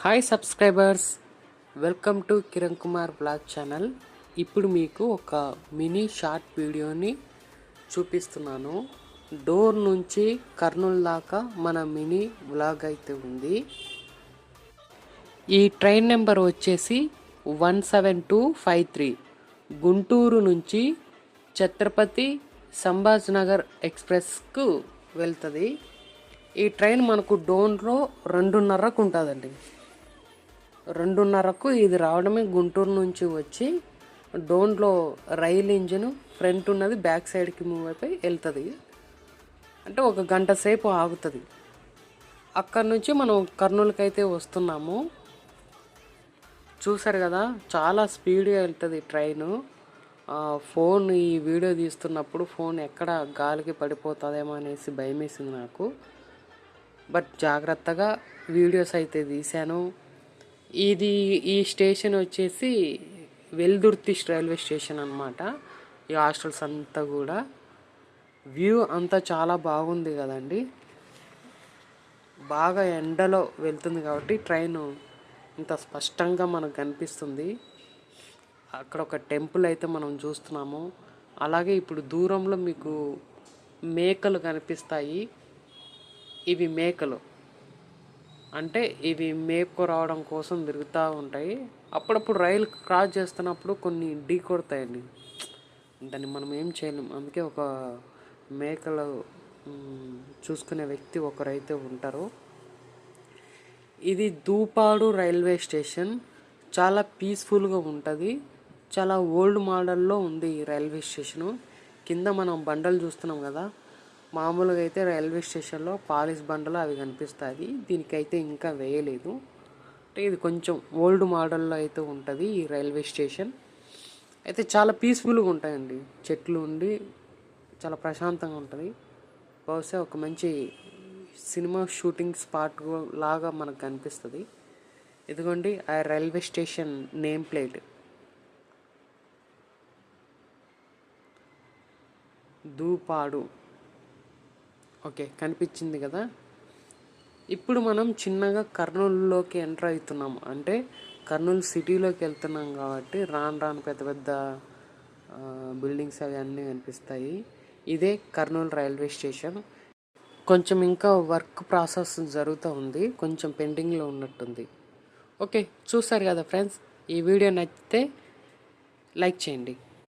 Hi subscribers, welcome to Kiran Kumar blog channel. ఇప్పుడు మీకు ఒక మినీ షార్ట్ వీడియోని చూపిస్తున్నాను. డోర్ నుంచి కర్నూలు దాకా మన మినీ బ్లాగ్ అయితే ఉంది. ఈ ట్రైన్ నెంబర్ వచ్చేసి 17253 గుంటూరు నుంచి ఛత్రపతి సంభాజ్ నగర్ ఎక్స్ప్రెస్కు వెళ్తుంది. ఈ ట్రైన్ మనకు డోన్లో 2:30కు ఉంటుందండి. 2:30కు ఇది రావడమే. గుంటూరు నుంచి వచ్చి డోన్లో రైల్ ఇంజిన్ ఫ్రంట్ ఉన్నది బ్యాక్ సైడ్కి మూవ్ అయిపోయి వెళ్తుంది. అంటే ఒక గంట సేపు ఆగుతుంది. అక్కడి నుంచి మనం కర్నూలుకి అయితే వస్తున్నాము. చూసారు కదా, చాలా స్పీడ్గా వెళ్తుంది ట్రైను. ఫోన్ ఈ వీడియో తీస్తున్నప్పుడు ఫోన్ ఎక్కడ గాలికి పడిపోతుందేమో అనేసి భయమేసింది నాకు. బట్ జాగ్రత్తగా వీడియోస్ అయితే తీశాను. ఈ స్టేషన్ వచ్చేసి వెల్దుర్తి రైల్వే స్టేషన్ అనమాట. ఈ హాస్టల్స్ అంతా కూడా వ్యూ అంతా చాలా బాగుంది కదండి. బాగా ఎండలో వెళ్తుంది కాబట్టి ట్రైన్ ఇంత స్పష్టంగా మనకు కనిపిస్తుంది. అక్కడ ఒక టెంపుల్ అయితే మనం చూస్తున్నాము. అలాగే ఇప్పుడు దూరంలో మీకు మేకలు కనిపిస్తాయి. ఇవి మేకలు అంటే ఇవి మేపుకు రావడం కోసం తిరుగుతూ ఉంటాయి. అప్పుడప్పుడు రైలు క్రాస్ చేస్తున్నప్పుడు కొన్ని ఢీ కొడతాయండి. దాన్ని మనం ఏం చేయలేం. అందుకే ఒక మేకలు చూసుకునే వ్యక్తి ఒకరైతే ఉంటారు. ఇది దూపాడు రైల్వే స్టేషన్. చాలా పీస్ఫుల్గా ఉంటుంది. చాలా ఓల్డ్ మోడల్లో ఉంది ఈ రైల్వే స్టేషను. కింద మనం బండలు చూస్తున్నాం కదా, మామూలుగా అయితే రైల్వే స్టేషన్లో పాలిష్ బండలు అవి కనిపిస్తాయి. దీనికైతే ఇంకా వేయలేదు. అంటే ఇది కొంచెం ఓల్డ్ మోడల్లో అయితే ఉంటుంది ఈ రైల్వే స్టేషన్. అయితే చాలా పీస్ఫుల్గా ఉంటాయండి. చెట్లు ఉండి చాలా ప్రశాంతంగా ఉంటుంది. బహుశా ఒక మంచి సినిమా షూటింగ్ స్పాట్ లాగా మనకు కనిపిస్తుంది. ఇదిగోండి ఆ railway station name plate. Dupadu. Okay, కనిపించింది కదా. ఇప్పుడు మనం చిన్నగా కర్నూలులోకి ఎంటర్ అవుతున్నాం. అంటే కర్నూలు సిటీలోకి వెళ్తున్నాం కాబట్టి రాను పెద్ద పెద్ద బిల్డింగ్స్ అవి అన్నీ కనిపిస్తాయి. ఇదే కర్నూలు రైల్వే స్టేషన్. కొంచెం ఇంకా వర్క్ ప్రాసెస్ జరుగుతూ ఉంది. కొంచెం పెండింగ్లో ఉన్నట్టుంది. ఓకే, చూసారు కదా ఫ్రెండ్స్. ఈ వీడియో నచ్చితే లైక్ చేయండి.